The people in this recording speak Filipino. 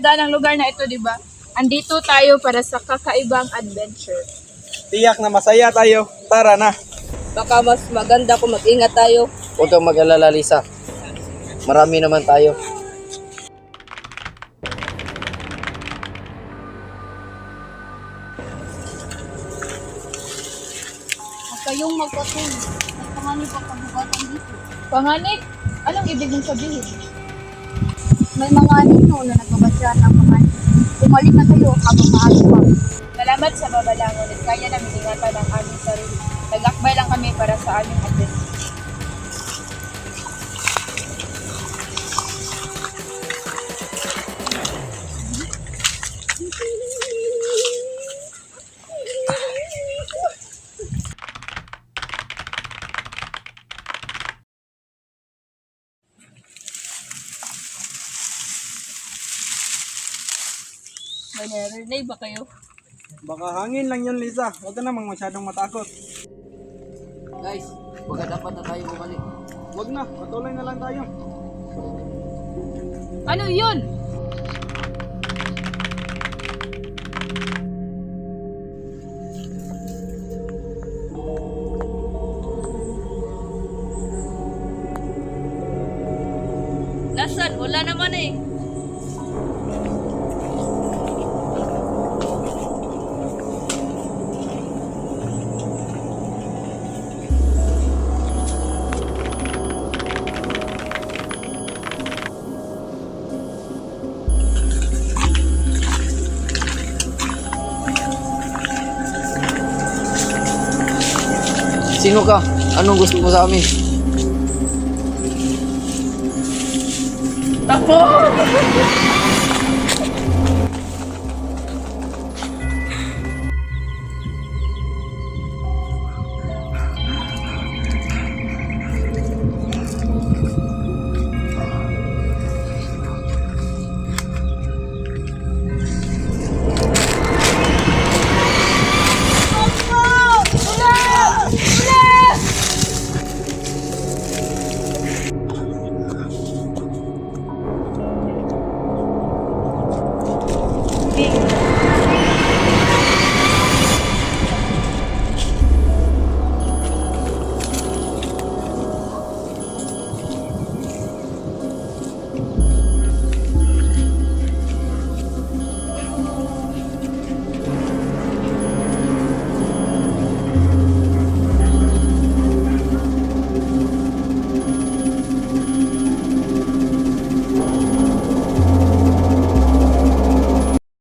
ganda ng lugar na ito, di ba? Andito tayo para sa kakaibang adventure. Tiyak na masaya tayo. Tara na. Baka mas maganda kung mag-ingat tayo. Huwag kang mag-alala, Lisa. Marami naman tayo. Huwag kayong magpatuloy. May panganib ang pagbubatan dito. Panganib? Anong ibig mong sabihin? May mga anino na nagbabasya ng panganib. Bumalik na kayo habang maaari pa. Salamat sa babalangon at kaya namin ingatan ang aming sarili. Nag-akbay lang kami para sa aming adventure. May narinig ba kayo? Baka hangin lang yun, Lisa. Huwag ka namang masyadong matakot. Guys, baka dapat na tayo bumalik. Huwag na, patuloy na lang tayo. Ano yun? Nasaan? Wala naman eh. Sino ka? Anong gusto mo sa amin? Takbo!